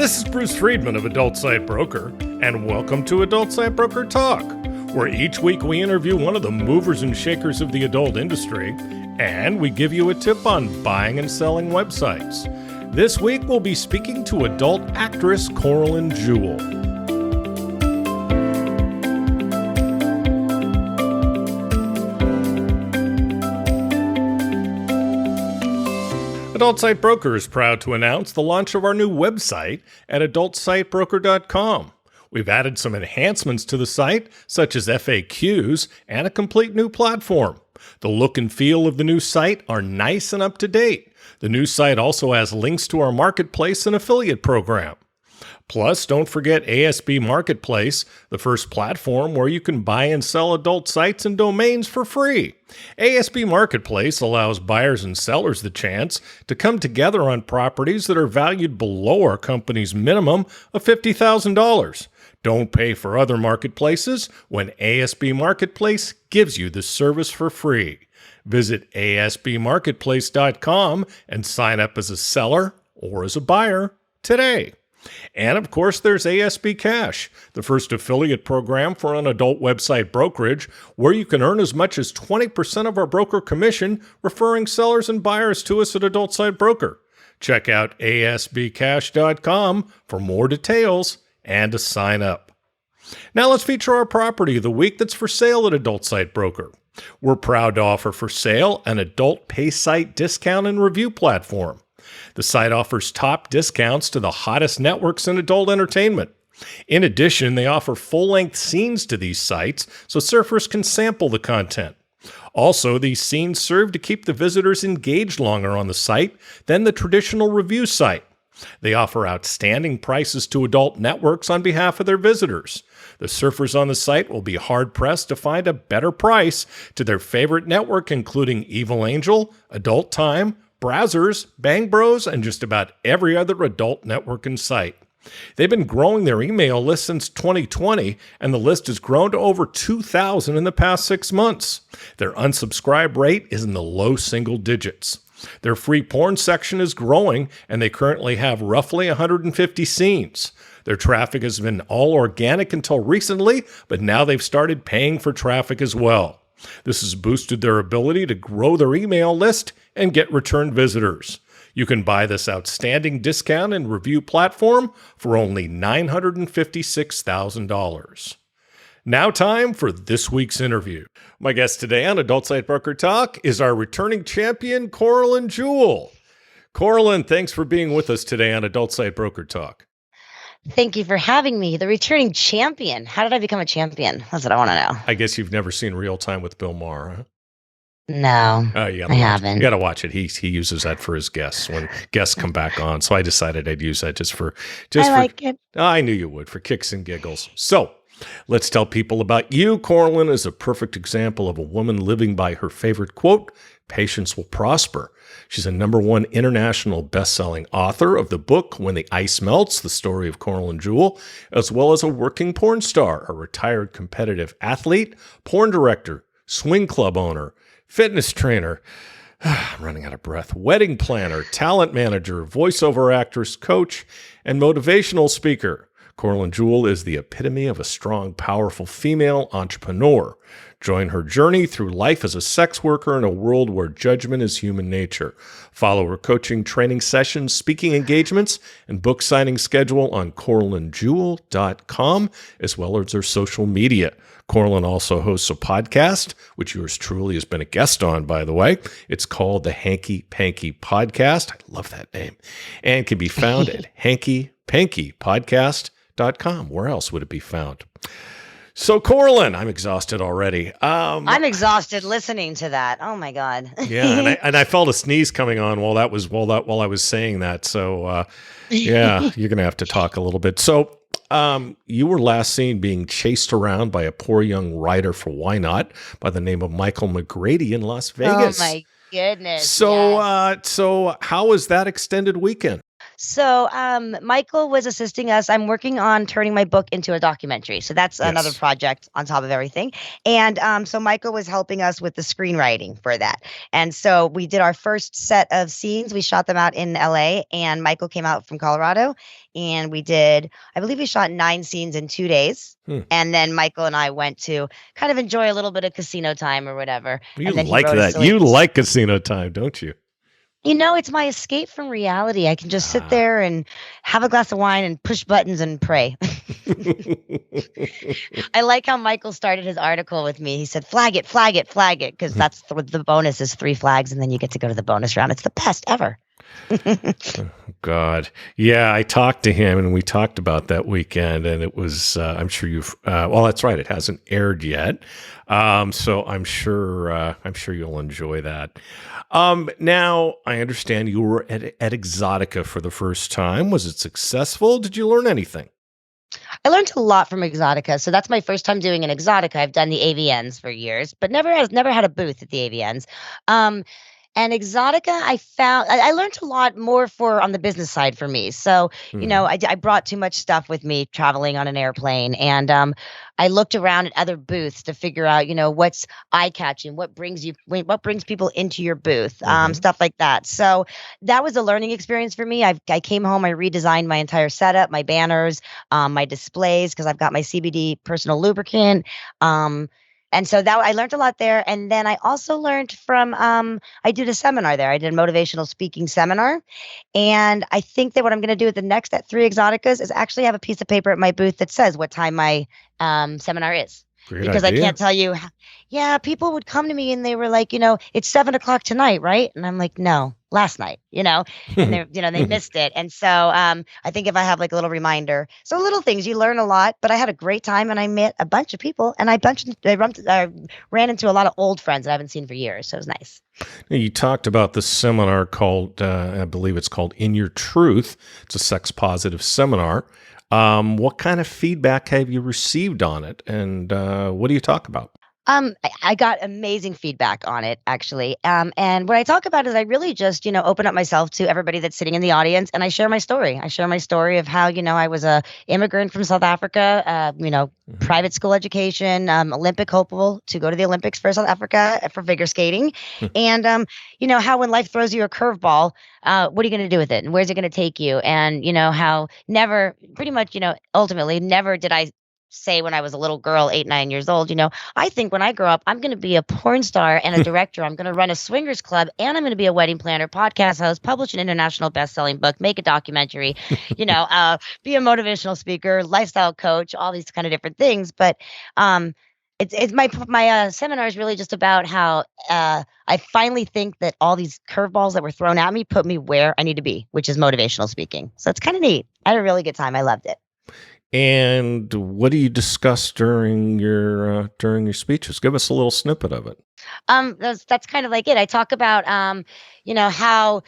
This is Bruce Friedman of Adult Site Broker, and welcome to Adult Site Broker Talk, where each week we interview one of the movers and shakers of the adult industry, and we give you a tip on buying and selling websites. This week we'll be speaking to adult actress Coralyn Jewell. Adult Site Broker is proud to announce the launch of our new website at adultsitebroker.com. We've added some enhancements to the site, such as FAQs and a complete new platform. The look and feel of the new site are nice and up to date. The new site also has links to our marketplace and affiliate program. Plus, don't forget ASB Marketplace, the first platform where you can buy and sell adult sites and domains for free. ASB Marketplace allows buyers and sellers the chance to come together on properties that are valued below our company's minimum of $50,000. Don't pay for other marketplaces when ASB Marketplace gives you the service for free. Visit asbmarketplace.com and sign up as a seller or as a buyer today. And of course, there's ASB Cash, the first affiliate program for an adult website brokerage, where you can earn as much as 20% of our broker commission referring sellers and buyers to us at Adult Site Broker. Check out asbcash.com for more details and to sign up. Now let's feature our property of the week that's for sale at Adult Site Broker. We're proud to offer for sale an adult pay site discount and review platform. The site offers top discounts to the hottest networks in adult entertainment. In addition, they offer full-length scenes to these sites so surfers can sample the content. Also, these scenes serve to keep the visitors engaged longer on the site than the traditional review site. They offer outstanding prices to adult networks on behalf of their visitors. The surfers on the site will be hard-pressed to find a better price to their favorite network, including Evil Angel, Adult Time, Brazzers, Bang Bros, and just about every other adult network and site. They've been growing their email list since 2020, and the list has grown to over 2,000 in the past 6 months. Their unsubscribe rate is in the low single digits. Their free porn section is growing, and they currently have roughly 150 scenes. Their traffic has been all organic until recently, but now they've started paying for traffic as well. This has boosted their ability to grow their email list and get return visitors. You can buy this outstanding discount and review platform for only $956,000. Now time for this week's interview. My guest today on Adult Site Broker Talk is our returning champion, Coralyn Jewell. Coralyn, thanks for being with us today on Adult Site Broker Talk. Thank you for having me. The returning champion. How did I become a champion? That's what I want to know. I guess you've never seen Real Time with Bill Maher, huh? No, I haven't. You got to watch it. He uses that for his guests when guests come back on. So I decided I'd use that just for. Like it. I knew you would, for kicks and giggles. So let's tell people about you. Coralyn is a perfect example of a woman living by her favorite quote, "Patience will prosper." She's a #1 international best-selling author of the book When the Ice Melts, the story of Coralyn Jewell, as well as a working porn star, a retired competitive athlete, porn director, swing club owner, fitness trainer, I'm running out of breath, wedding planner, talent manager, voiceover actress, coach, and motivational speaker. Coralyn Jewell is the epitome of a strong, powerful female entrepreneur. Join her journey through life as a sex worker in a world where judgment is human nature. Follow her coaching, training sessions, speaking engagements, and book signing schedule on CoralynJewell.com, as well as her social media. Coralyn also hosts a podcast, which yours truly has been a guest on, by the way. It's called the Hanky Panky Podcast. I love that name. And can be found at hankypankypodcast.com. Where else would it be found? So, Coralyn, I'm exhausted already. I'm exhausted listening to that. Oh my God. Yeah, and I felt a sneeze coming on while I was saying that. So, yeah, you're gonna have to talk a little bit. So, you were last seen being chased around by a poor young writer for Why Not by the name of Michael McGrady in Las Vegas. Oh my goodness. So, so how was that extended weekend? So Michael was assisting us. I'm working on turning my book into a documentary. So that's another Yes. project on top of everything. And so Michael was helping us with the screenwriting for that. And so we did our first set of scenes. We shot them out in LA, and Michael came out from Colorado. And I believe we shot 9 scenes in 2 days. Hmm. And then Michael and I went to kind of enjoy a little bit of casino time or whatever. You And then he like wrote a that. silly. You like casino time, don't you? It's my escape from reality. I can just sit Ah. there and have a glass of wine and push buttons and pray. I like how Michael started his article with me. He said, flag it, flag it, flag it, because that's the bonus is 3 flags, and then you get to go to the bonus round. It's the best ever. God. Yeah, I talked to him and we talked about that weekend, and it was, I'm sure well, that's right. It hasn't aired yet. So I'm sure you'll enjoy that. Now I understand you were at Exotica for the first time. Was it successful? Did you learn anything? I learned a lot from Exotica. So that's my first time doing an Exotica. I've done the AVNs for years, but never had a booth at the AVNs. And Exotica, I learned a lot more on the business side for me. So, I brought too much stuff with me traveling on an airplane. And I looked around at other booths to figure out, what's eye catching, what brings people into your booth, stuff like that. So that was a learning experience for me. I came home, I redesigned my entire setup, my banners, my displays, because I've got my CBD personal lubricant. And so that I learned a lot there. And then I also learned from, I did a seminar there. I did a motivational speaking seminar. And I think that what I'm going to do at 3 Exoticas is actually have a piece of paper at my booth that says what time my seminar is. Great because idea. I can't tell you. Yeah, people would come to me and they were like, it's 7:00 tonight, right? And I'm like, no, last night, and they missed it. And so I think if I have like a little reminder, so little things, you learn a lot. But I had a great time and I met a bunch of people, and I ran into a lot of old friends that I haven't seen for years. So it was nice. You talked about the seminar called, I believe it's called In Your Truth. It's a sex positive seminar. What kind of feedback have you received on it, and what do you talk about? I got amazing feedback on it, actually. And what I talk about is I really just, open up myself to everybody that's sitting in the audience, and I share my story. I share my story of how, I was a immigrant from South Africa, private school education, Olympic hopeful to go to the Olympics for South Africa for figure skating. And, how when life throws you a curveball, what are you going to do with it? And where's it going to take you? And, how ultimately never did I say when I was a little girl, 8, 9 years old, I think when I grow up, I'm going to be a porn star and a director. I'm going to run a swingers club, and I'm going to be a wedding planner, podcast host, publish an international best-selling book, make a documentary, be a motivational speaker, lifestyle coach, all these kind of different things. But it's my seminar is really just about how I finally think that all these curveballs that were thrown at me put me where I need to be, which is motivational speaking. So it's kind of neat. I had a really good time. I loved it. And what do you discuss during your speeches? Give us a little snippet of it. That's kind of like it. I talk about how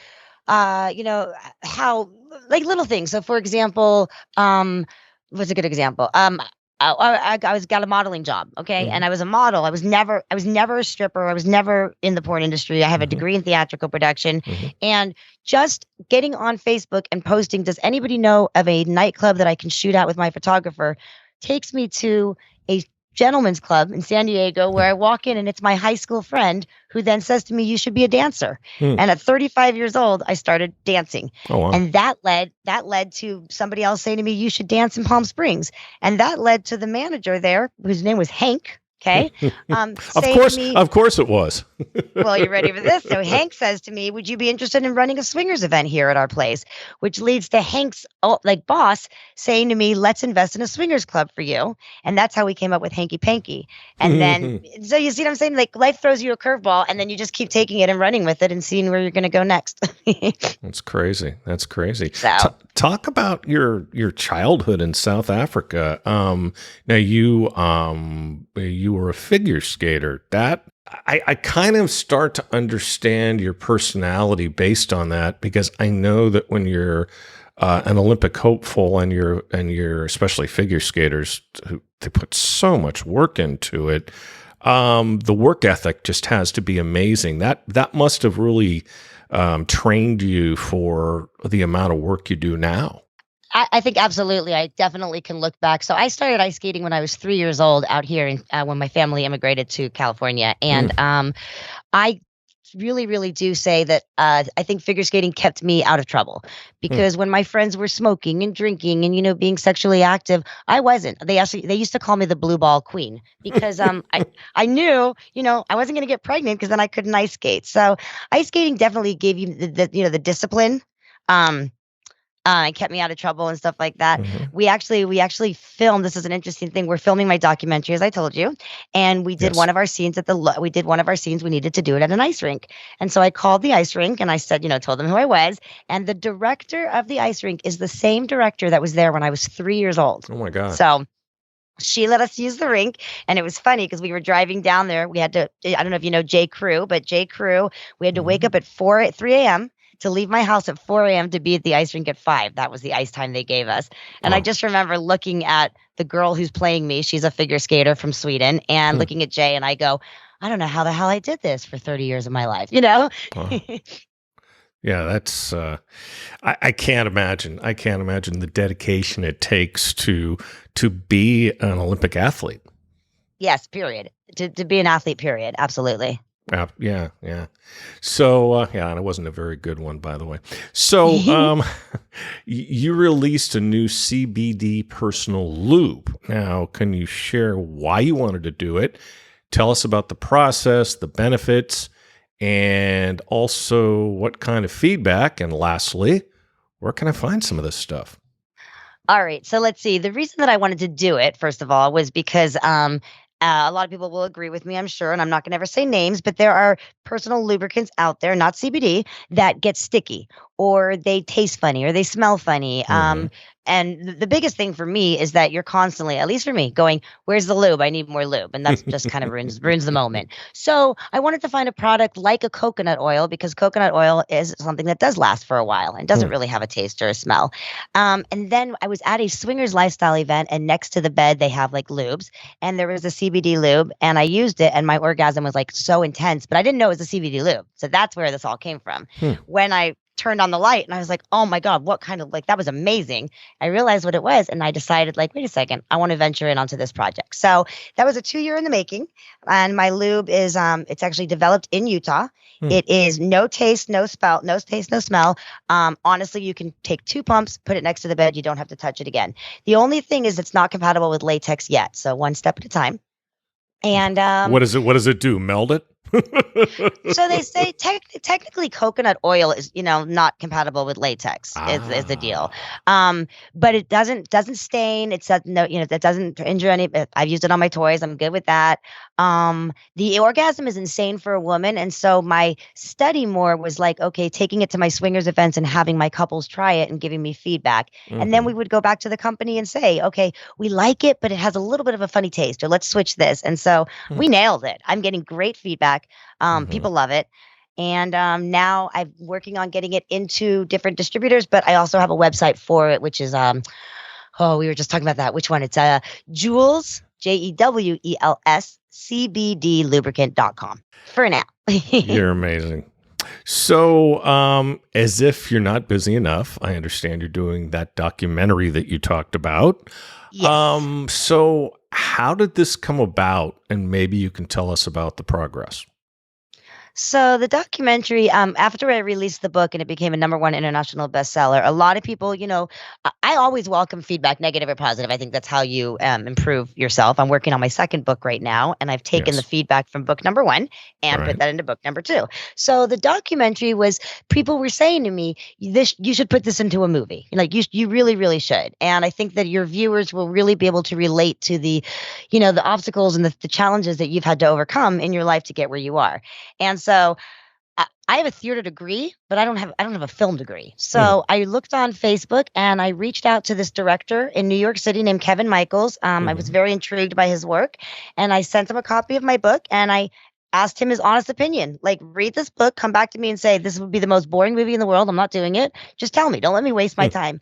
like little things. So for example, what's a good example? I got a modeling job, okay, and I was a model. I was never a stripper. I was never in the porn industry. I have a degree in theatrical production, and just getting on Facebook and posting, does anybody know of a nightclub that I can shoot at with my photographer, takes me to a gentleman's club in San Diego where I walk in and it's my high school friend who then says to me, you should be a dancer. And at 35 years old, I started dancing. Oh, wow. And that led to somebody else saying to me, you should dance in Palm Springs. And that led to the manager there, whose name was Hank. Okay. Of course it was. Well, you ready for this? So Hank says to me, would you be interested in running a swingers event here at our place? Which leads to Hank's boss saying to me, let's invest in a swingers club for you. And that's how we came up with Hanky Panky. And then, so you see what I'm saying? Like life throws you a curveball and then you just keep taking it and running with it and seeing where you're going to go next. That's crazy. So. Talk about your childhood in South Africa. Now you were a figure skater. That I kind of start to understand your personality based on that, because I know that when you're an Olympic hopeful and you're especially figure skaters, they put so much work into it. The work ethic just has to be amazing. That must have really trained you for the amount of work you do now. I think absolutely. I definitely can look back. So I started ice skating when I was 3 years old out here when my family immigrated to California. And Mm, I really, really do say that I think figure skating kept me out of trouble mm. because when my friends were smoking and drinking and being sexually active, I wasn't. They used to call me the blue ball queen because I knew I wasn't going to get pregnant because then I couldn't ice skate. So ice skating definitely gave you the discipline. Um, it kept me out of trouble and stuff like that. Mhm. We actually filmed. This is an interesting thing. We're filming my documentary, as I told you, and we did Yes. one of our scenes we did one of our scenes. We needed to do it at an ice rink, and so I called the ice rink and I said, told them who I was, and the director of the ice rink is the same director that was there when I was 3 years old. Oh my God. So she let us use the rink, and it was funny because we were driving down there. We had to, I don't know if you know J. Crew, but J. Crew, we had to wake Mhm. up at 3 a.m. to leave my house at 4 a.m. to be at the ice rink at 5. That was the ice time they gave us. And I Oh. just remember looking at the girl who's playing me. She's a figure skater from Sweden, and Hmm. looking at Jay, and I go, I don't know how the hell I did this for 30 years of my life, you know? Wow. Yeah, that's I can't imagine. I can't imagine the dedication it takes to be an Olympic athlete. Yes, period. To be an athlete, period. Absolutely. Yeah, yeah. So yeah, and it wasn't a very good one, by the way. So you released a new CBD personal lube. Now, can you share why you wanted to do it? Tell us about the process, the benefits, and also what kind of feedback. And lastly, where can I find some of this stuff? All right. So let's see. The reason that I wanted to do it, first of all, was because a lot of people will agree with me, I'm sure, and I'm not going to ever say names, but there are personal lubricants out there, not CBD, that get sticky or they taste funny or they smell funny. Hmm. And the biggest thing for me is that you're constantly, at least for me, going, "Where's the lube? I need more lube," and that's just kind of ruins the moment. So I wanted to find a product like a coconut oil because coconut oil is something that does last for a while and doesn't really have a taste or a smell. And then I was at a swingers lifestyle event, and next to the bed they have like lubes, and there was a CBD lube, and I used it, and my orgasm was like so intense, but I didn't know it was a CBD lube, so that's where this all came from. Hmm. When I turned on the light, and I was like, "Oh my god, what kind of like that was amazing!" I realized what it was, and I decided like, wait a second, I want to venture in onto this project. So that was a 2 year in the making, and my lube is it's actually developed in Utah. Hmm. It is no taste, no spell, no taste, no smell. Honestly, you can take 2 pumps, put it next to the bed. You don't have to touch it again. The only thing is it's not compatible with latex yet. So one step at a time. And What is it? What does it do? Meld it? so they say technically coconut oil is not compatible with latex is the deal. Ah. But it doesn't stain. It says no, that doesn't injure any. I've used it on my toys. I'm good with that. The orgasm is insane for a woman, and so my study more was like, okay, taking it to my swingers events and having my couples try it and giving me feedback, and then we Mhm. would go back to the company and say, okay, we like it, but it has a little bit of a funny taste, or let's switch this. And so Hmm. we nailed it. I'm getting great feedback. Mhm. People love it. And now I'm working on getting it into different distributors, but I also have a website for it, which is oh, we were just talking about that. Which one? It's Jewels, Jewels CBDlubricant.com for now. You're amazing. So, as if you're not busy enough, I understand you're doing that documentary that you talked about. Yes. So how did this come about? And maybe you can tell us about the progress. So the documentary, after I released the book and it became a number one international bestseller, a lot of people, I always welcome feedback, negative or positive. I think that's how you improve yourself. I'm working on my second book right now, and I've taken the Yes. feedback from book number one and put Right. that into book number two. So the documentary was people were saying to me, "This you should put this into a movie. Like you really, really should." And I think that your viewers will really be able to relate to the obstacles and the challenges that you've had to overcome in your life to get where you are. And so I have a theater degree, but I don't have a film degree. Hmm. So I looked on Facebook and I reached out to this director in New York City named Kevin Michaels. I was Hmm. very intrigued by his work, and I sent him a copy of my book, and I asked him his honest opinion. Like, read this book, come back to me and say this would be the most boring movie in the world. I'm not doing it. Just tell me. Don't let me waste my Hmm. time.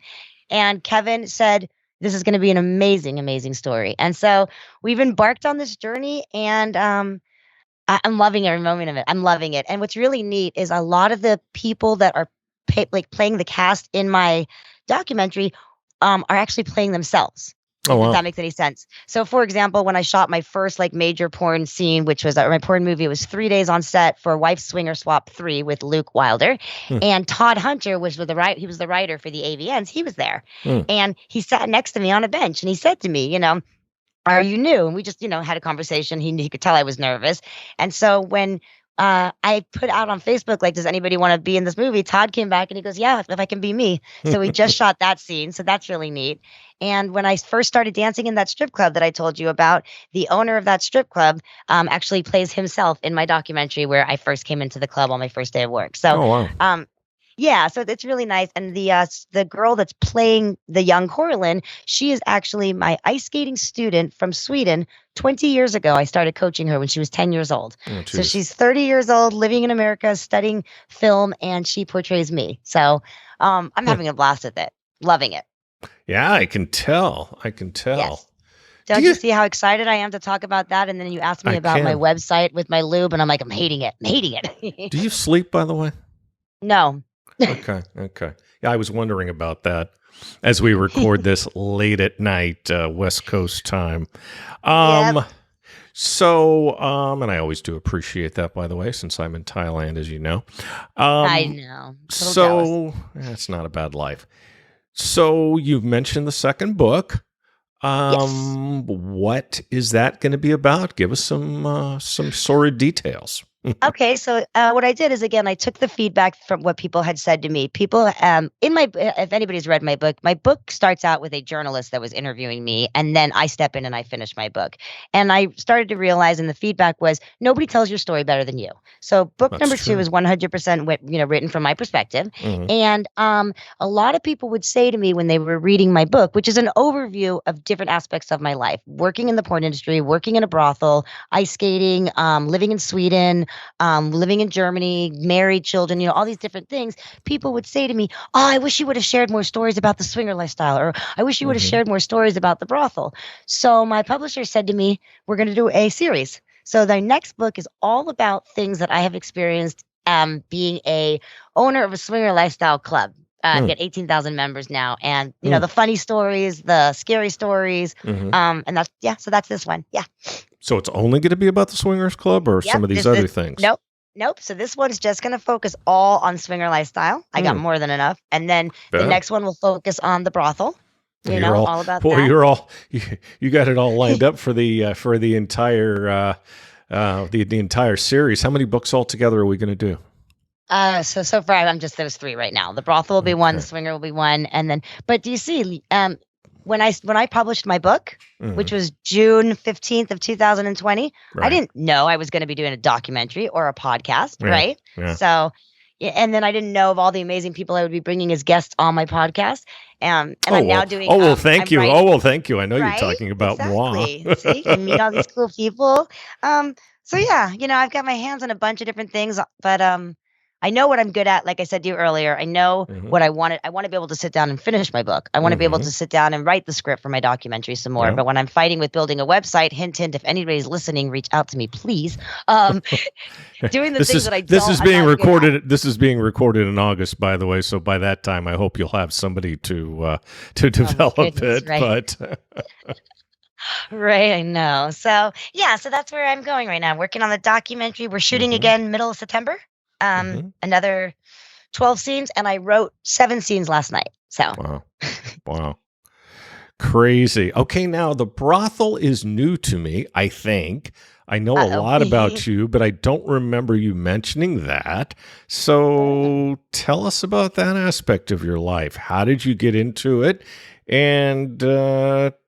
And Kevin said, this is going to be an amazing, amazing story. And so we've embarked on this journey, and I'm loving every moment of it. I'm loving it. And what's really neat is a lot of the people that are like playing the cast in my documentary are actually playing themselves. Oh If wow. that makes any sense. So, for example, when I shot my first like major porn scene, which was my porn movie, it was 3 days on set for Wife Swinger Swap 3 with Luke Wilder, Hmm. and Todd Hunter was with the right. He was the writer for the AVNs. He was there, Hmm. and he sat next to me on a bench, and he said to me, are you new? And we just, had a conversation. He could tell I was nervous. And so when I put out on Facebook, like, does anybody want to be in this movie? Todd came back and he goes, yeah, if I can be me. So we just shot that scene. So that's really neat. And when I first started dancing in that strip club that I told you about, the owner of that strip club actually plays himself in my documentary where I first came into the club on my first day of work. So Oh wow. yeah, so it's really nice. And the girl that's playing the young Coralyn, she is actually my ice skating student from Sweden. 20 years ago, I started coaching her when she was 10 years old. Oh So jeez. she's 30 years old, living in America, studying film, and she portrays me. So I'm Huh. having a blast with it, loving it. Yeah, I can tell. I can tell. Yes. Do Don't you you? see how excited I am to talk about that? And then you asked me I about my can. website with my lube, and I'm like, I'm hating it. I'm hating it. Do you sleep, by the way? No. Okay. Okay. Yeah, I was wondering about that as we record this late at night, West Coast time. Yep. Um, and I always do appreciate that, by the way, since I'm in Thailand, as you know. I Um, know. A little jealous. so that's not a bad life. So you've mentioned the second book. Yes. What is that going to be about? Give us some sordid details. Okay, so what I did is again, I took the feedback from what people had said to me. People, if anybody's read my book starts out with a journalist that was interviewing me, and then I step in and I finish my book. And I started to realize, and the feedback was, nobody tells your story better than you. So book That's number two true. is 100% written from my perspective, Hmm. and a lot of people would say to me when they were reading my book, which is an overview of different aspects of my life, working in the porn industry, working in a brothel, ice skating, living in Sweden, living in Germany, married, children, all these different things, people would say to me, oh, I wish you would have shared more stories about the swinger lifestyle, or I wish you would have Hmm. shared more stories about the brothel. So my publisher said to me, we're going to do a series. So the next book is all about things that I have experienced being a owner of a swinger lifestyle club. I've got 18,000 members now, and the funny stories, the scary stories, Hmm. and so that's this one. Yeah. So it's only going to be about the Swingers Club or some Yep. of these This other things? nope. Nope. So this one's just going to focus all on swinger lifestyle. I got Hmm. more than enough. And then the Bet. next one will focus on the brothel, You're all all about boy. that. You got it all lined up for the entire the entire series. How many books altogether are we going to do? So far I'm just those three right now. The brothel will be one, the Okay. swinger will be one, and then but do you see when I published my book, Hmm. which was June 15th of 2020, I Right. didn't know I was going to be doing a documentary or a podcast, Yeah. right? Yeah. So yeah, and then I didn't know of all the amazing people I would be bringing as guests on my podcast. And Oh I'm now well. doing Oh well. Thank I'm you. writing, Oh well. Thank you. I know you're right? talking about moi. Exactly. See, you meet all these cool people. So yeah, I've got my hands on a bunch of different things, but I know what I'm good at. Like I said to you earlier, I know Hmm. what I wanted. I want to be able to sit down and finish my book. I want to be able Hmm. to sit down and write the script for my documentary some more. Yeah. But when I'm fighting with building a website, hint, hint, if anybody's listening, reach out to me, please. Um, doing the This things is that this is I'm being not good at. recorded. This is being recorded in August, by the way. So by that time, I hope you'll have somebody to Oh my develop goodness, it. right. But Right, I know. So yeah, so that's where I'm going right now. I'm working on the documentary. We're shooting hmm. again middle of September. Hmm. Another 12 scenes, and I wrote 7 scenes last night. So Wow, wow, crazy. Okay, now the brothel is new to me. I think I know a uh-oh. lot about you, but I don't remember you mentioning that. So tell us about that aspect of your life. How did you get into it? And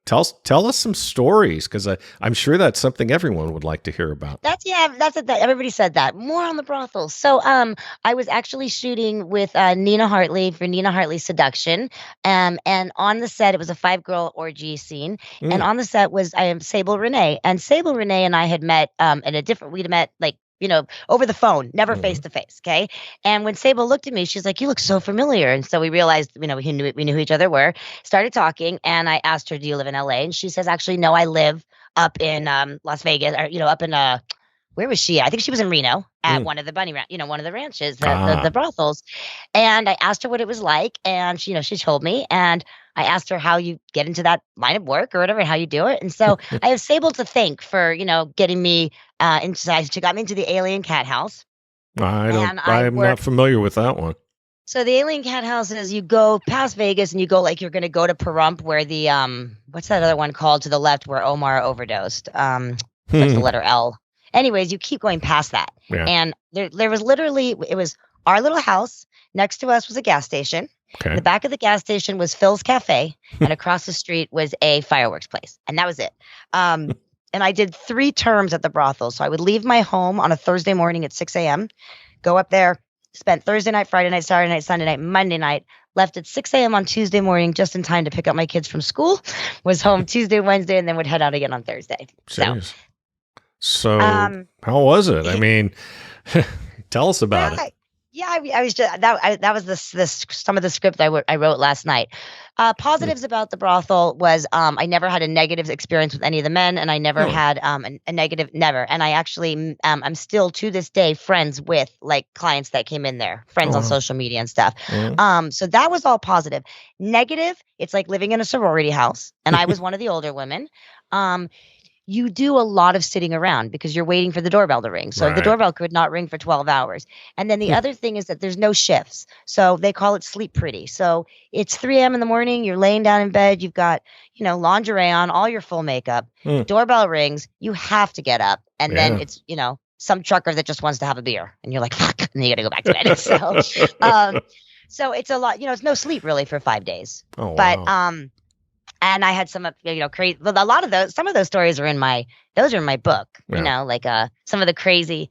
tell us some stories because I'm sure that's something everyone would like to hear about. That's it. That everybody said that. More on the brothels. So I was actually shooting with Nina Hartley for Nina Hartley Seduction. And on the set it was a 5 girl orgy scene. And Mm, on the set was I am Sable Renee. And Sable Renee and I had met in a different we'd met like over the phone, never face mhm. to face. Okay. And when Sable looked at me, she's like, you look so familiar. And so we realized, we knew who each other were, started talking. And I asked her, do you live in LA? And she says, actually, no, I live up in Las Vegas, or up in where was she? I think she was in Reno at Mm. one of the one of the ranches, the Ah. brothels. And I asked her what it was like, and she told me, and I asked her how you get into that line of work or whatever, how you do it. And so I have Sable to thank for, getting me she got me into the Alien Cat House. And I I'm not worked. familiar with that one. So the Alien Cat House is you go past Vegas and you go like you're gonna go to Pahrump where the what's that other one called to the left where Omar overdosed? Starts with the letter L. Anyways, you keep going past that. Yeah. And there was literally it was our little house. Next to us was a gas station. In Okay. the back of the gas station was Phil's Cafe, and across the street was a fireworks place. And that was it. And I did 3 terms at the brothel. So I would leave my home on a Thursday morning at 6 a.m., go up there, spent Thursday night, Friday night, Saturday night, Sunday night, Monday night, left at 6 a.m. on Tuesday morning just in time to pick up my kids from school, was home Tuesday, Wednesday, and then would head out again on Thursday. Jeez. So, Um, how was it? I mean, tell us about it. I, yeah, I was just that was this some of the script I wrote last night. Positives about the brothel was I never had a negative experience with any of the men, and I never Oh. had a negative never. And I actually I'm still to this day friends with like clients that came in there, friends Oh, on wow. social media and stuff. Mhm. So that was all positive. Negative, it's like living in a sorority house, and I was one of the older women. Um, you do a lot of sitting around because you're waiting for the doorbell to ring. So the Right. doorbell could not ring for 12 hours. And then the other thing is that there's no shifts. So they call it sleep pretty. So it's 3 a.m. in the morning, you're laying down in bed, you've got, lingerie on, all your full makeup. Mm. Doorbell rings, you have to get up. And then Yeah. it's, some trucker that just wants to have a beer. And you're like, fuck, and then you got to go back to bed. So it's a lot, it's no sleep really for 5 days. Oh, But wow. and I had some of crazy. Well, a lot of some of those stories are in my book. Yeah. Like some of the crazy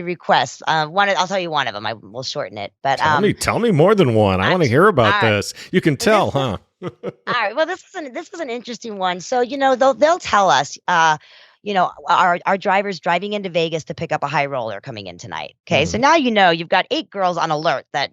requests. I'll tell you one of them. I will shorten it. But Tell me more than one. I want to hear about all right. this. You can tell, huh? All right. Well, this was an interesting one. So they'll tell us. Our drivers driving into Vegas to pick up a high roller coming in tonight. Okay, so now you've got 8 girls on alert that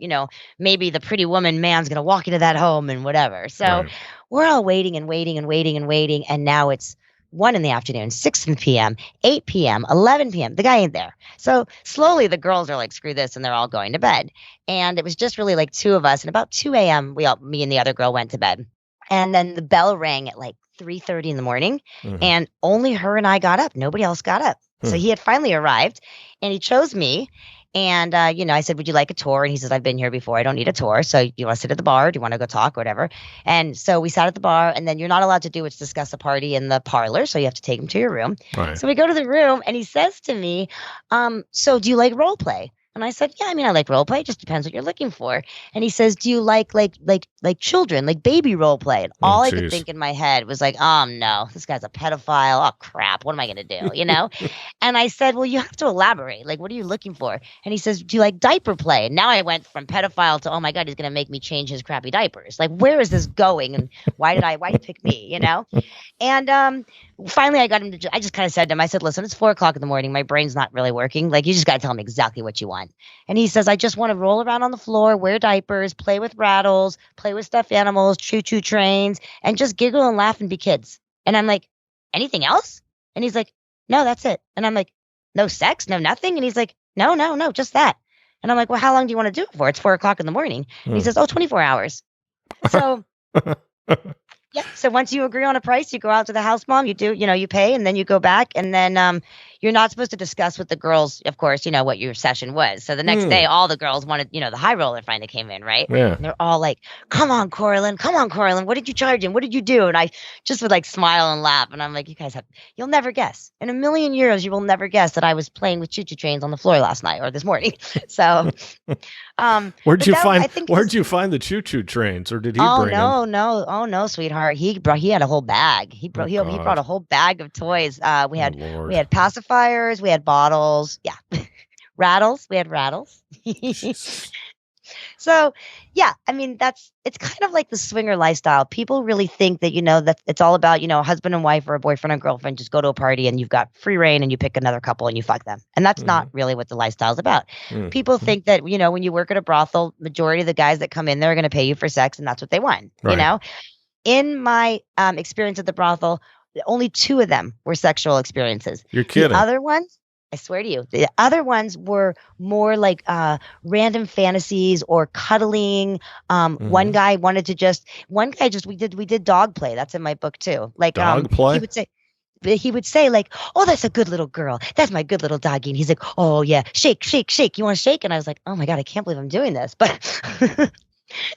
maybe the pretty woman man's gonna walk into that home and whatever. So Right. we're all waiting and waiting and waiting and waiting, and now it's 1 in the afternoon, 6 p.m., 8 p.m., 11 p.m. The guy ain't there. So slowly the girls are like, screw this, and they're all going to bed. And it was just really like 2 of us. And about 2 a.m., me and the other girl went to bed. And then the bell rang at like 3:30 in the morning, Mhm. and only her and I got up. Nobody else got up. So he had finally arrived, and he chose me. And I said, "Would you like a tour?" And he says, "I've been here before. I don't need a tour. So you want to sit at the bar? Do you want to go talk, whatever?" And so we sat at the bar, and then you're not allowed to do what's discuss the party in the parlor, so you have to take him to your room. Right. So we go to the room, and he says to me, "So do you like role play?" And I said, "Yeah, I mean, I like role play. It just depends what you're looking for." And he says, "Do you like children, like baby role play?" And all I could Jeez. think in my head was like, no, this guy's a pedophile. Oh crap, what am I gonna do? And I said, "Well, you have to elaborate. Like, what are you looking for?" And he says, "Do you like diaper play?" And now I went from pedophile to, oh my God, he's gonna make me change his crappy diapers. Like, where is this going? And why did you pick me? And finally, I got him to. I just kind of said to him, I said, "Listen, it's 4 o'clock in the morning. My brain's not really working. Like, you just got to tell me exactly what you want." And he says, "I just want to roll around on the floor, wear diapers, play with rattles, play with stuffed animals, choo-choo trains, and just giggle and laugh and be kids." And I'm like, "Anything else?" And he's like, "No, that's it." And I'm like, "No sex, no nothing?" And he's like, "No, no, no, just that." And I'm like, "Well, how long do you want to do it for?" It's 4 o'clock in the morning. And he says, "Oh, 24 hours." So yeah. So once you agree on a price, you go out to the house mom, you pay, and then you go back. And then you're not supposed to discuss with the girls, of course, what your session was. So the next day, all the girls wanted, the high roller finally came in, right? Yeah. And they're all like, come on, Coralyn. What did you charge him? What did you do? And I just would like smile and laugh. And I'm like, you'll never guess. In a million years, you will never guess that I was playing with choo-choo trains on the floor last night or this morning. So Where'd you where'd you find the choo-choo trains, or did he Oh bring them? no, oh no, sweetheart. He had a whole bag. He brought God. a whole bag of toys. We had Lord. pacifiers, we had bottles, yeah, rattles. We had rattles. Jesus. So yeah, I mean it's kind of like the swinger lifestyle. People really think that that it's all about husband and wife or a boyfriend and girlfriend just go to a party and you've got free reign and you pick another couple and you fuck them, and that's not really what the lifestyle is about. People think that when you work at a brothel, majority of the guys that come in there are going to pay you for sex, and that's what they want. Right. In my experience at the brothel, only 2 of them were sexual experiences. You're kidding. The other ones, I swear to you. The other ones were more like random fantasies or cuddling. Hmm. One guy just we did dog play. That's in my book too. Like Dog he play? would say like, "Oh, that's a good little girl. That's my good little doggy." And he's like, "Oh yeah, shake, shake, shake. You want to shake?" And I was like, "Oh my God, I can't believe I'm doing this." But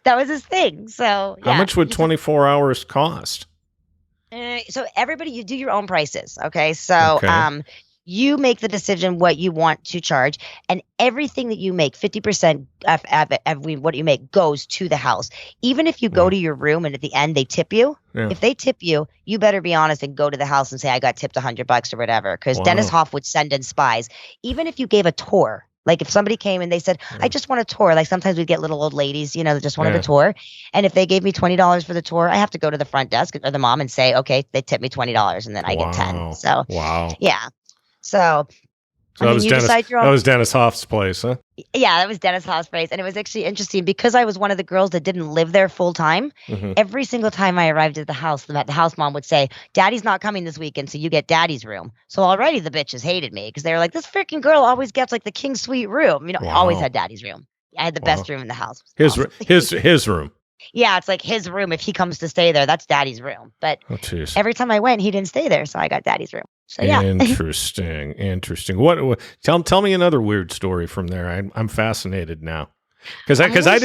that was his thing. So How yeah, much would 24 hours cost? so everybody, you do your own prices. Okay. So Okay. you make the decision what you want to charge, and everything that you make, 50% of what you make goes to the house. Even if you go Wow. to your room and at the end they tip you, Yeah. if they tip you, you better be honest and go to the house and say, I got tipped $100 or whatever. Because Dennis Wow. Hoff would send in spies. Even if you gave a tour, like if somebody came and they said, I Yeah. just want a tour, like sometimes we'd get little old ladies, that just wanted a Yeah. tour. And if they gave me $20 for the tour, I have to go to the front desk or the mom and say, okay, they tipped me $20 and then I get 10. Wow. So Wow. yeah. So So I that mean, was you Dennis. decide your That own. was Dennis Hoff's place, huh? Yeah, that was Dennis House Place. And it was actually interesting because I was one of the girls that didn't live there full time. Hmm. Every single time I arrived at the house mom would say, Daddy's not coming this weekend, so you get Daddy's room. So already the bitches hated me because they were like, this freaking girl always gets like the king suite room. I always Wow. had Daddy's room. I had the Wow. best room in the house. It was His awesome. his room. Yeah, it's like his room. If he comes to stay there, that's Daddy's room. But Oh, jeez. every time I went, he didn't stay there, so I got Daddy's room. So yeah. Interesting. Interesting. What? Tell me another weird story from there. I'm fascinated now. Because I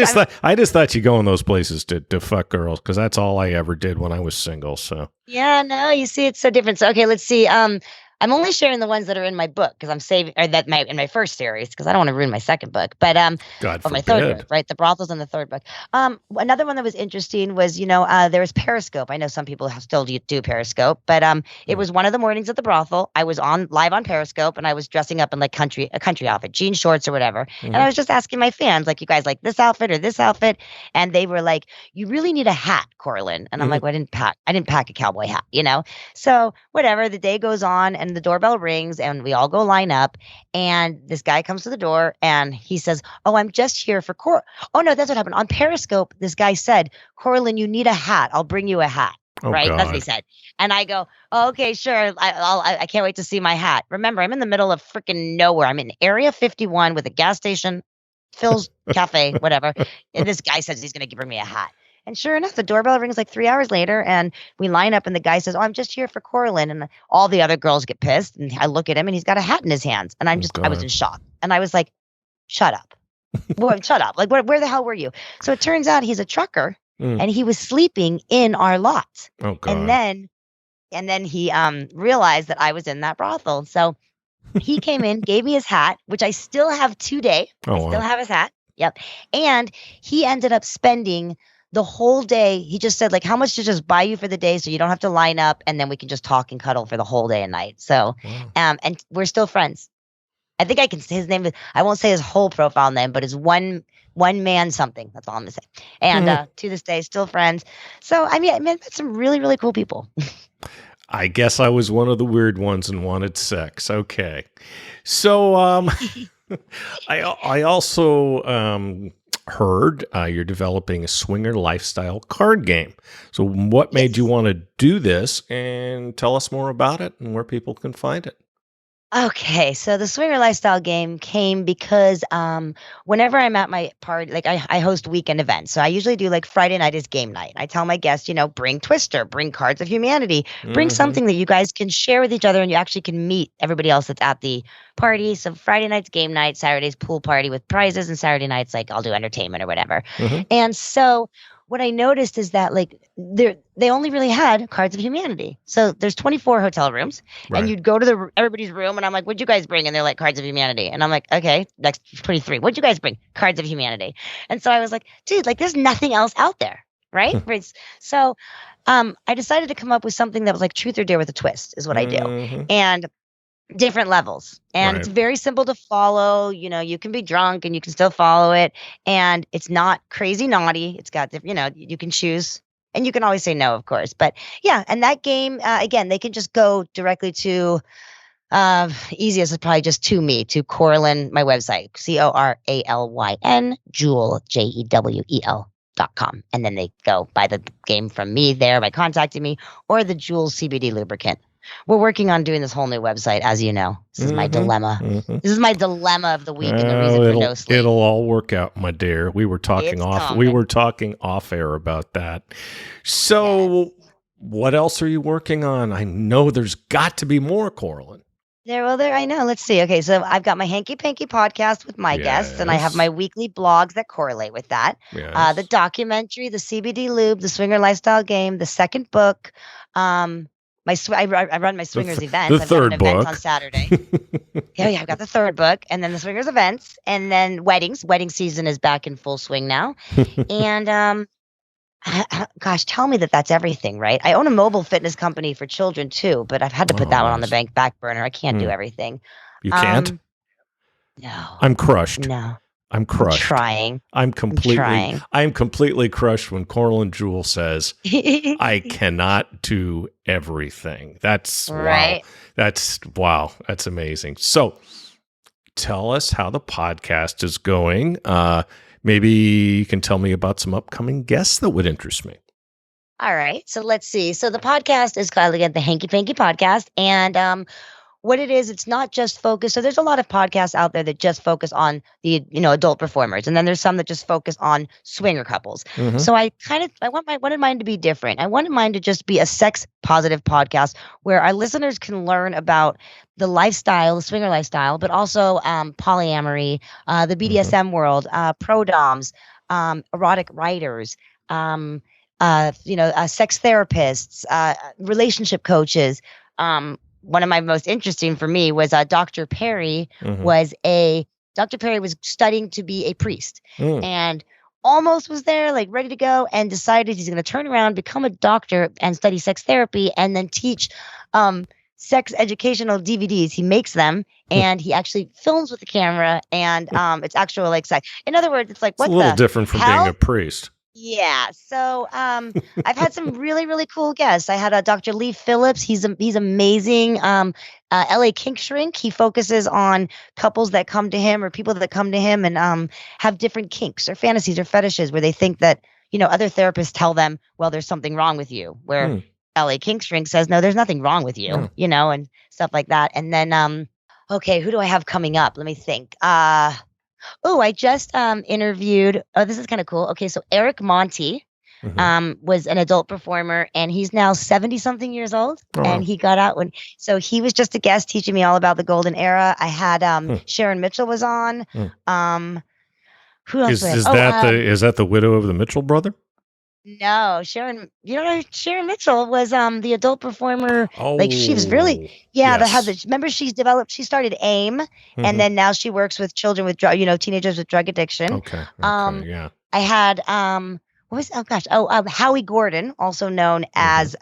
just thought you go in those places to fuck girls because that's all I ever did when I was single. So Yeah, no, you see, it's so different. So, okay, let's see. I'm only sharing the ones that are in my book because I'm saving, or that my in my first series because I don't want to ruin my second book, but God or my third book, forbid. right? The brothels in the third book. Another one that was interesting was, there was Periscope. I know some people still do Periscope, but it Mm. was one of the mornings at the brothel. I was on live on Periscope, and I was dressing up in like a country outfit, jean shorts or whatever, and I Mhm. was just asking my fans, like, you guys like this outfit or this outfit, and they were like, you really need a hat, Coralyn. And I'm Mhm. like, well, I didn't pack a cowboy hat. So whatever, the day goes on and the doorbell rings and we all go line up. And this guy comes to the door and he says, oh, I'm just here for Oh, no, that's what happened. On Periscope, this guy said, Coralyn, you need a hat. I'll bring you a hat. Oh Right. That's what he God. said. And I go, oh, okay, sure. I can't wait to see my hat. Remember, I'm in the middle of freaking nowhere. I'm in Area 51 with a gas station, Phil's Cafe, whatever. And this guy says he's going to bring me a hat. And sure enough, the doorbell rings like 3 hours later, and we line up, and the guy says, "Oh, I'm just here for Coralyn." And all the other girls get pissed, and I look at him, and he's got a hat in his hands, and Oh I was in God. shock, and I was like, "Shut up, shut up! Like, where the hell were you?" So it turns out he's a trucker, Mm. and he was sleeping in our lot, Oh and God. then he realized that I was in that brothel, so he came in, gave me his hat, which I still have today. I Oh still wow. have his hat. Yep. And he ended up spending the whole day. He just said, like, how much to just buy you for the day so you don't have to line up and then we can just talk and cuddle for the whole day and night. So, Wow. and we're still friends. I think I can say his name. I won't say his whole profile name, but his one man something. That's all I'm gonna say. And Mhm. to this day, still friends. So I met some really, really cool people. I guess I was one of the weird ones and wanted sex. Okay. So I also heard you're developing a swinger lifestyle card game. So what made you Yes. want to do this, and tell us more about it and where people can find it? Okay, so the swinger lifestyle game came because whenever I'm at my party, like I host weekend events. So I usually do like Friday night is game night. I tell my guests, bring Twister, bring Cards of Humanity, bring Hmm. something that you guys can share with each other and you actually can meet everybody else that's at the party. So Friday night's game night, Saturday's pool party with prizes, and Saturday night's like I'll do entertainment or whatever. Hmm. And so what I noticed is that like they only really had Cards of Humanity. So there's 24 hotel rooms and Right. you'd go to everybody's room and I'm like, what'd you guys bring? And they're like, Cards of Humanity. And I'm like, okay, next 23. What'd you guys bring? Cards of Humanity. And so I was like, dude, like there's nothing else out there. Right. Right. So I decided to come up with something that was like truth or dare with a twist is what I do. Hmm. And different levels. And it's Right. very simple to follow. You can be drunk and you can still follow it. And it's not crazy naughty. It's got, you can choose. And you can always say no, of course. But yeah, and that game, again, they can just go directly to easiest is probably just to Coralyn, my website, Coralyn, Jewel, JEWEL.com. And then they go buy the game from me there by contacting me or the Jewel CBD lubricant We're working on doing this whole new website, as you know. This is my dilemma. This is my dilemma of the week and the reason for no sleep. It'll all work out, my dear. We were talking off air about that. So what else are you working on? I know there's got to be more, Coralyn. I know. Let's see. Okay, so I've got my Hanky Panky podcast with my guests, and I have my weekly blogs that correlate with that. Yes. The documentary, the CBD Lube, the Swinger Lifestyle Game, the second book. I run my Swingers events. The third I've got an book event on Saturday. I've got the third book, and then the Swingers events, and then weddings. Wedding season is back in full swing now, and gosh, tell me that that's everything, right? I own a mobile fitness company for children too, but I've had to put that one on the back burner. I can't do everything. You can't? No. I'm crushed. No. I'm crushed. I'm completely crushed when Coralyn Jewel says, I cannot do everything. That's right. Wow. That's amazing. So tell us how the podcast is going. Maybe you can tell me about some upcoming guests that would interest me. All right. So let's see. So the podcast is called, again, the Hanky Panky Podcast. And what it is, it's not just focused. So there's a lot of podcasts out there that just focus on the, adult performers. And then there's some that just focus on swinger couples. So I wanted mine to be different. I wanted mine to just be a sex positive podcast where our listeners can learn about the lifestyle, the swinger lifestyle, but also polyamory, the BDSM world, pro-doms, erotic writers, sex therapists, relationship coaches. One of my most interesting for me was Dr. Perry Dr. Perry was studying to be a priest and almost was there, like ready to go, and decided he's going to turn around, become a doctor and study sex therapy and then teach sex educational DVDs. He makes them and he actually films with the camera and it's actual like sex. In other words, it's like, what the hell? It's a little different from being a priest. Yeah. So I've had some really, really cool guests. I had Dr. Lee Phillips. He's amazing. LA Kink Shrink. He focuses on couples that come to him or people that come to him and have different kinks or fantasies or fetishes where they think that, other therapists tell them, well, there's something wrong with you. Where LA Kink Shrink says, no, there's nothing wrong with you, and stuff like that. And then, okay, who do I have coming up? Let me think. I just interviewed. Oh, this is kind of cool. Okay, so Eric Monty was an adult performer, and he's now 70-something years old. And he got out so he was just a guest teaching me all about the golden era. I had Sharon Mitchell was on. Who else? Is that the widow of the Mitchell brother? No, Sharon. Sharon Mitchell was the adult performer. Like she was really, that had the. Remember, she started AIM, and then now she works with children with teenagers with drug addiction. Okay. I had Howie Gordon, also known as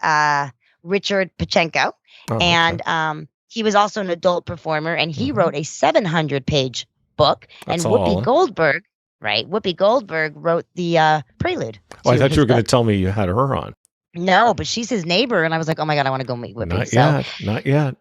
Richard Pachenko, and he was also an adult performer, and he wrote a 700-page book. That's and Whoopi Goldberg. Right. Whoopi Goldberg wrote the prelude. Oh, I thought you were going to tell me you had her on. No, but she's his neighbor. And I was like, oh my God, I want to go meet Whoopi. Not yet.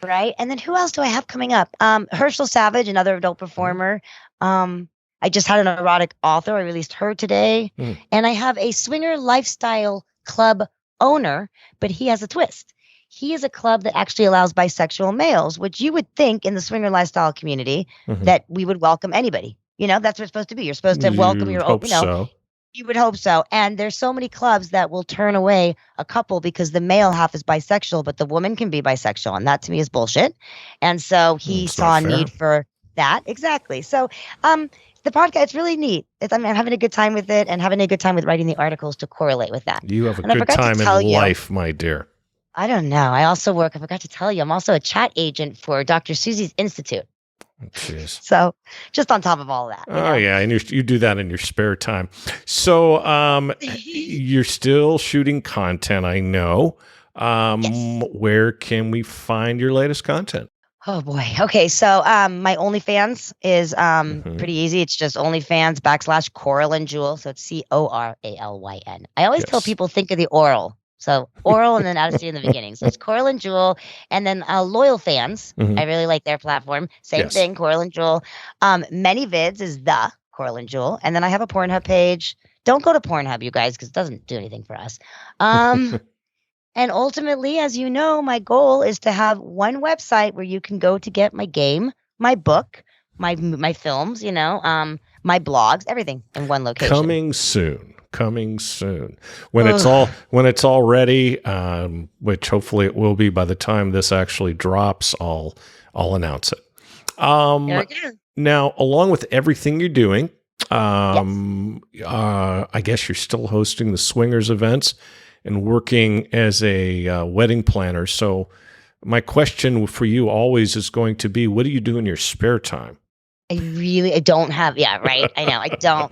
Right. And then who else do I have coming up? Herschel Savage, another adult performer. I just had an erotic author. I released her today. And I have a swinger lifestyle club owner, but he has a twist. He is a club that actually allows bisexual males, which you would think in the swinger lifestyle community that we would welcome anybody. That's what it's supposed to be. You're supposed to welcome your own, so. You would hope so. And there's so many clubs that will turn away a couple because the male half is bisexual, but the woman can be bisexual. And that to me is bullshit. And so he saw a need for that. Exactly. So the podcast, it's really neat. I'm having a good time with it and having a good time with writing the articles to correlate with that. You have a good time in life, my dear. I don't know. I forgot to tell you, I'm also a chat agent for Dr. Susie's Institute. Jeez. So just on top of all that. Yeah. And you do that in your spare time. So you're still shooting content, I know. Yes. Where can we find your latest content? Oh boy. Okay. So my OnlyFans is pretty easy. It's just OnlyFans /Coralyn Jewel. So it's CORALYN. I always tell people think of the oral. So oral and then add a C in the beginning. So it's Coralyn Jewel. And then Loyal Fans. I really like their platform. Same thing, Coralyn Jewel. Many Vids is the Coralyn Jewel. And then I have a Pornhub page. Don't go to Pornhub, you guys, because it doesn't do anything for us. And ultimately, as you know, my goal is to have one website where you can go to get my game, my book, my films, my blogs, everything in one location. Coming soon. Coming soon. Ugh, When it's all ready, which hopefully it will be by the time this actually drops, I'll announce it. there Um, we go. Now, along with everything you're doing, Yes. I guess you're still hosting the swingers events and working as a wedding planner. So, my question for you always is going to be, what do you do in your spare time? I don't have, yeah, right. I know. I don't,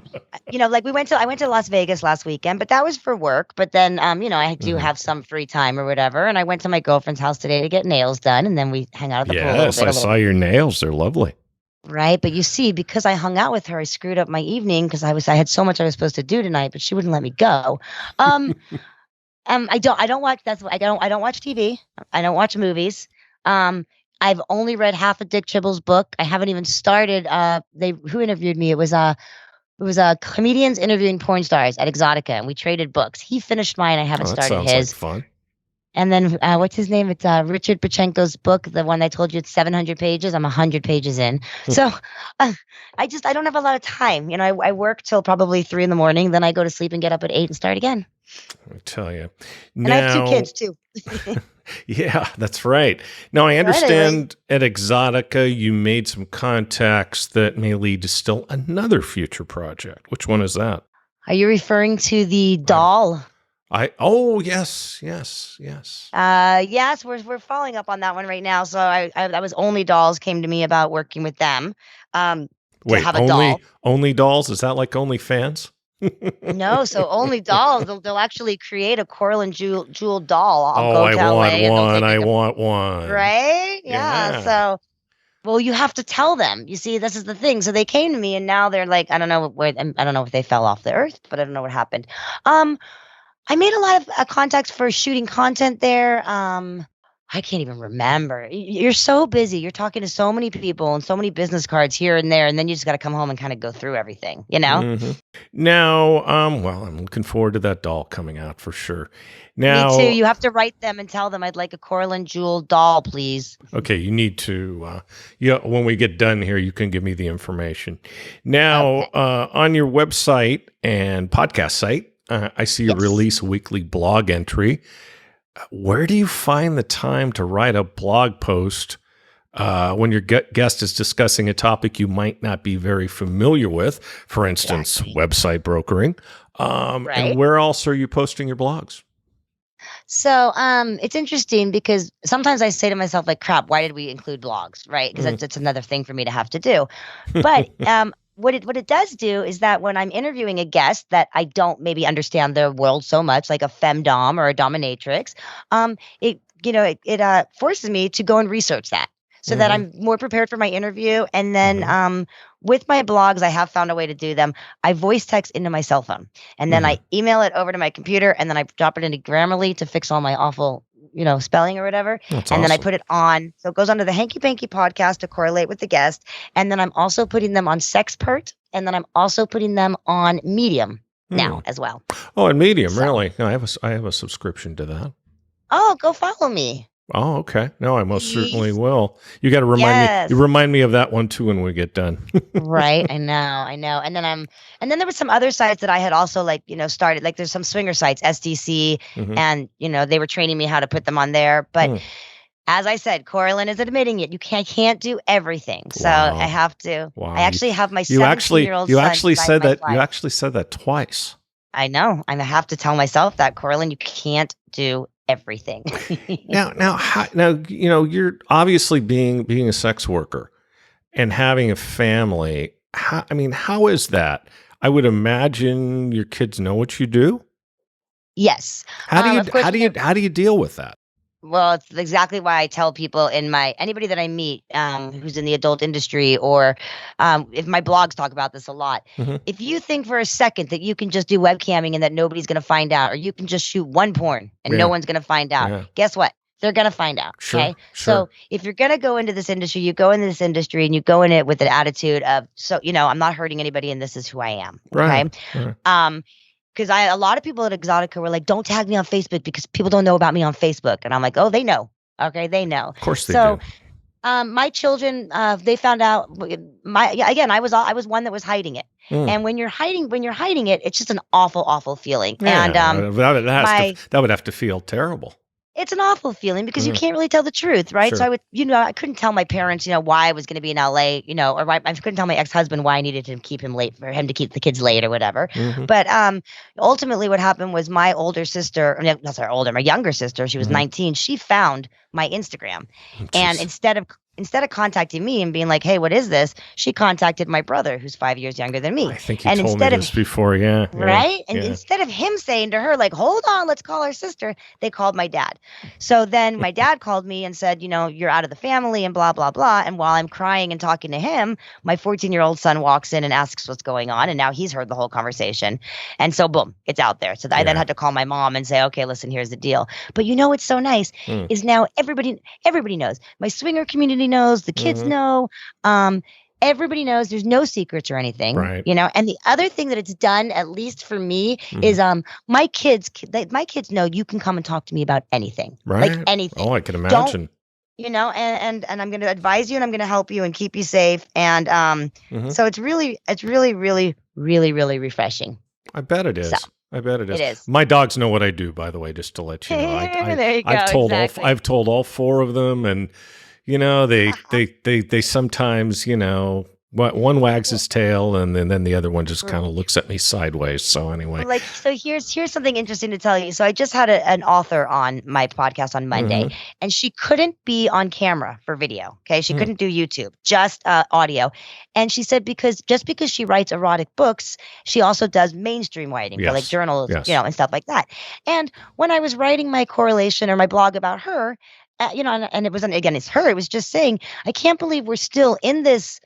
like I went to Las Vegas last weekend, but that was for work. But then, I do Mhm. have some free time or whatever. And I went to my girlfriend's house today to get nails done. And then we hang out at the pool a little Yes, bit, I saw your nails. They're lovely. right. But you see, because I hung out with her, I screwed up my evening because I had so much I was supposed to do tonight, but she wouldn't let me go. Um, I don't watch, I don't watch TV. I don't watch movies. Um, I've only read half of Dick Chibble's book. I haven't even started, who interviewed me? It was comedians interviewing porn stars at Exotica, and we traded books. He finished mine. I haven't Oh, that started sounds like his. fun. And then what's his name? It's Richard Pachenko's book, the one I told you it's 700 pages. I'm 100 pages in. So uh, I don't have a lot of time. I work till probably 3 in the morning. Then I go to sleep and get up at 8 and start again. I tell you. And I have two Now, kids too. yeah, that's right. Now, I Right? understand at Exotica you made some contacts that may lead to still another future project. Which one is that? Are you referring to the I, doll? oh, yes, yes, yes. Yes, we're following up on that one right now. So that was Only Dolls came to me about working with them, um, to Wait, have a doll. only dolls? Is that like only fans? No, so Only Dolls, they'll actually create a Coralyn jewel doll. I'll Oh, go I to want LA and they'll one. take me I to, want one. right? Yeah. Yeah. So, well, you have to tell them. You see, this is the thing. So they came to me and now they're like, I don't know where, I don't know if they fell off the earth, but I don't know what happened. Um, I made a lot of contacts for shooting content there. I can't even remember. You're so busy. You're talking to so many people and so many business cards here and there, and then you just got to come home and kind of go through everything, you know? hmm Now, well, I'm looking forward to that doll coming out for sure. Me too. Now, You have to write them and tell them I'd like a Coralyn Jewel doll, please. okay, you need to, yeah, when we get done here, you can give me the information. Now, Okay. on your website and podcast site, I see you Yes. release a weekly blog entry. Where do you find the time to write a blog post when your guest is discussing a topic you might not be very familiar with, for instance, Exactly. website brokering? And Right. where else are you posting your blogs? So, it's interesting because sometimes I say to myself, like, crap, why did we include blogs? Right. Because Mm. that's another thing for me to have to do. But what it does do is that when I'm interviewing a guest that I don't maybe understand their world so much, like a femdom or a dominatrix, it forces me to go and research that so that hmm I'm more prepared for my interview. And then hmm with my blogs, I have found a way to do them. I voice text into my cell phone, and then hmm I email it over to my computer, and then I drop it into Grammarly to fix all my awful spelling or whatever. That's And then I awesome. put it on. So it goes onto the Hanky Panky podcast to correlate with the guest. And then I'm also putting them on Sexpert. And then I'm also putting them on Medium Hmm. now as well. Oh, and Medium, So, really? No, I have a subscription to that. oh, go follow me. Oh, okay. No, I most certainly Please. will. You got to remind me. You Yes. remind me of that one too when we get done. Right. I know. And then there were some other sites that I had also started. Like there's some swinger sites, SDC, hmm and they were training me how to put them on there. But Hmm. as I said, Coralyn is admitting it. You can't do everything. So I Wow. have to. I Wow. actually have my 17-year-old You son actually design said my that. You flight. actually said that twice. I know. I have to tell myself that, Coralyn, you can't do everything. Now, you're obviously being a sex worker and having a family. How is that? I would imagine your kids know what you do. Yes. Of course, How do you deal with that? well, it's exactly why I tell people anybody that I meet who's in the adult industry, or if my blogs talk about this a lot. hmm If you think for a second that you can just do webcamming and that nobody's going to find out, or you can just shoot one porn and no Yeah, one's going to find out, yeah, guess what? They're going to find out. sure, Okay. So sure, if you're going to go into this industry, you go into this industry and you go in it with an attitude of, I'm not hurting anybody and this is who I am. Okay. right, right. Um, because a lot of people at Exotica were like, "Don't tag me on Facebook because people don't know about me on Facebook," and I'm like, "Oh, they know. Okay, they know." Of course they So do. my children, they found out yeah, again, I was one that was hiding it. Mm. And when you're hiding it, it's just an awful, awful feeling. Yeah, And that my would have to feel terrible. it's an awful feeling because you Mm. can't really tell the truth, right? So Sure. I would, I couldn't tell my parents, why I was going to be in LA, or why I couldn't tell my ex-husband why I needed to keep him late for him to keep the kids late or whatever. Hmm. But ultimately, what happened was my older sister, or no, not sorry, older, my younger sister, she was Hmm. 19. She found my Instagram, and Jeez. instead of contacting me and being like, "Hey, what is this?" She contacted my brother, who's 5 years younger than me, I think you and told me instead of this before. Yeah. Yeah. right? And Yeah. instead of him saying to her, like, hold on, let's call our sister, they called my dad. So then my dad called me and said, you're out of the family and blah, blah, blah. And while I'm crying and talking to him, my 14-year-old son walks in and asks what's going on. And now he's heard the whole conversation. And so, boom, it's out there. So I then Yeah. had to call my mom and say, okay, listen, here's the deal. But what's so nice Mm. is now everybody knows. My swinger community knows, the kids Mhm. know. Everybody knows there's no secrets or anything, Right. And the other thing that it's done, at least for me, Mhm. is my kids know you can come and talk to me about anything, like Right. anything. Oh, I can Don't imagine. and I'm going to advise you and I'm going to help you and keep you safe. And Hmm. so it's really, really, really, really refreshing. I bet it So is. I bet it is. it is. My dogs know what I do, by the way, just to let you know. There you go. I've told Exactly. I've told all four of them, and they sometimes one wags his tail, and then the other one just kind of looks at me sideways. So anyway. So here's something interesting to tell you. So I just had an author on my podcast on Monday, Mhm. and she couldn't be on camera for video. Okay, she Mm. couldn't do YouTube, just audio. And she said because she writes erotic books, she also does mainstream writing for like Yes. journals, Yes. and stuff like that. And when I was writing my correlation or my blog about her, and it wasn't, again, it's her. It was just saying, I can't believe we're still in this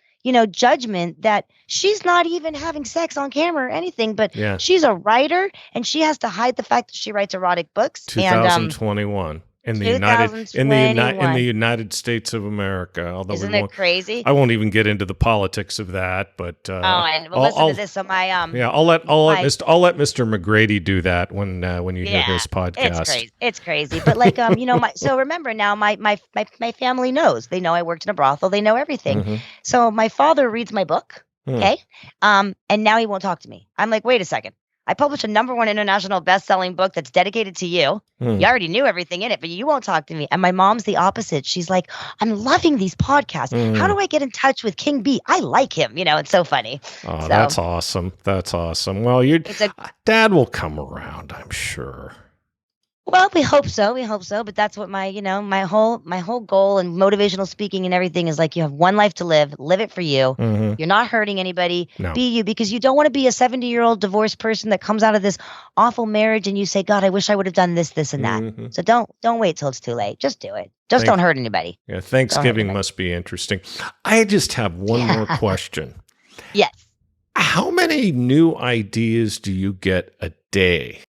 judgment that she's not even having sex on camera or anything, but Yeah. she's a writer and she has to hide the fact that she writes erotic books. And 2021 in the United States of America. Although isn't it crazy? I won't even get into the politics of that, but And listen to this. So my yeah, I'll let Mr. McGrady do that when you hear his podcast. It's crazy. It's crazy. But like so remember now my family knows. They know I worked in a brothel. They know everything. Mhm. So my father reads my book. Hmm. Okay. And now he won't talk to me. I'm like, wait a second. I published a #1 international best-selling book that's dedicated to you. Hmm. You already knew everything in it, but you won't talk to me. And my mom's the opposite. She's like, I'm loving these podcasts. How do I get in touch with King B? I like him. It's so funny. Oh, So, that's awesome. That's awesome. Well, Dad will come around, I'm sure. well, we hope so. We hope so. But that's what my whole goal and motivational speaking and everything is like. You have one life to live. Live it for you. Mhm. You're not hurting anybody. No. Be you, because you don't want to be a 70-year-old divorced person that comes out of this awful marriage and you say, God, I wish I would have done this, this, and that. Mhm. So don't wait till it's too late. Just do it. Just don't hurt anybody. Yeah, Thanksgiving must be interesting. I just have one more question. Yes. How many new ideas do you get a day?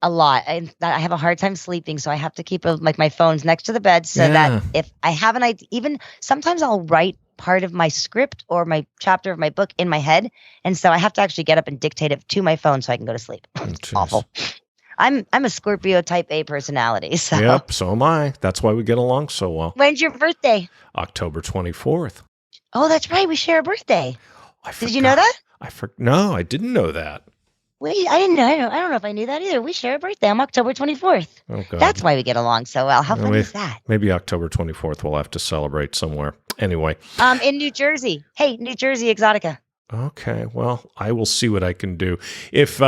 A lot. I have a hard time sleeping, so I have to keep my phones next to the bed so that if I have an idea, even sometimes I'll write part of my script or my chapter of my book in my head, and so I have to actually get up and dictate it to my phone so I can go to sleep. It's awful. I'm a Scorpio type A personality. So. Yep, so am I. That's why we get along so well. When's your birthday? October 24th. Oh, that's right. We share a birthday. I Did you know that? No, I didn't know that. Wait, I didn't know. I don't know if I knew that either. We share a birthday. I'm October 24th. Oh, God. That's why we get along so well. How funny is that? Maybe October 24th we'll have to celebrate somewhere. Anyway. In New Jersey. Hey, New Jersey Exotica. Okay. Well, I will see what I can do. If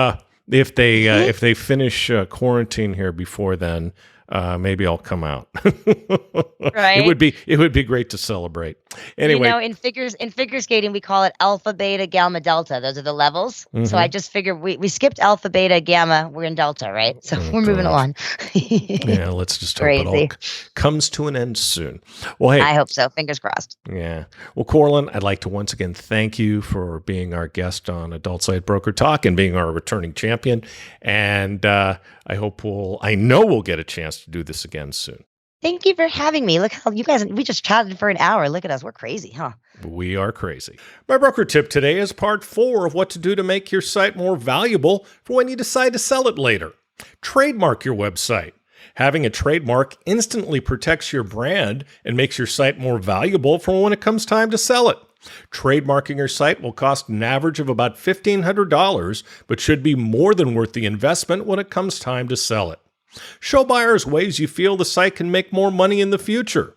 they finish quarantine here before then, maybe I'll come out. Right. It would be great to celebrate. Anyway, in figure skating we call it alpha, beta, gamma, delta. Those are the levels. Mm-hmm. So I just figured we skipped alpha, beta, gamma. We're in delta, right? So we're moving along. Yeah, let's just hope it all comes to an end soon. Well, hey, I hope so. Fingers crossed. Yeah. Well, Coralyn, I'd like to once again thank you for being our guest on Adult Site Broker Talk and being our returning champion. And I know we'll get a chance to do this again soon. Thank you for having me. Look how you guys we just chatted for an hour. Look at us. We're crazy, huh? We are crazy. My broker tip today is part 4 of what to do to make your site more valuable for when you decide to sell it later. Trademark your website. Having a trademark instantly protects your brand and makes your site more valuable for when it comes time to sell it. Trademarking your site will cost an average of about $1,500, but should be more than worth the investment when it comes time to sell it. Show buyers ways you feel the site can make more money in the future.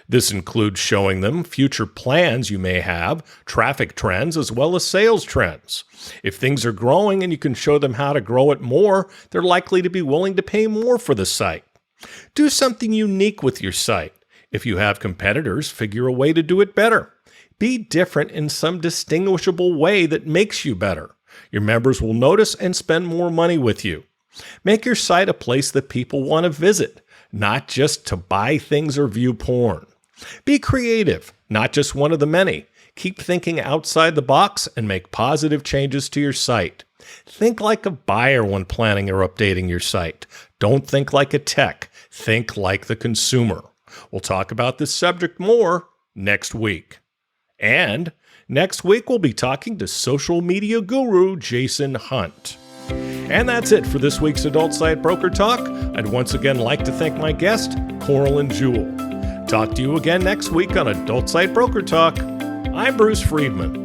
This includes showing them future plans you may have, traffic trends, as well as sales trends. If things are growing and you can show them how to grow it more, they're likely to be willing to pay more for the site. Do something unique with your site. If you have competitors, figure a way to do it better. Be different in some distinguishable way that makes you better. Your members will notice and spend more money with you. Make your site a place that people want to visit, not just to buy things or view porn. Be creative, not just one of the many. Keep thinking outside the box and make positive changes to your site. Think like a buyer when planning or updating your site. Don't think like a tech. Think like the consumer. We'll talk about this subject more next week. And next week, we'll be talking to social media guru Jason Hunt. And that's it for this week's Adult Site Broker Talk. I'd once again like to thank my guest, Coralyn Jewell. Talk to you again next week on Adult Site Broker Talk. I'm Bruce Friedman.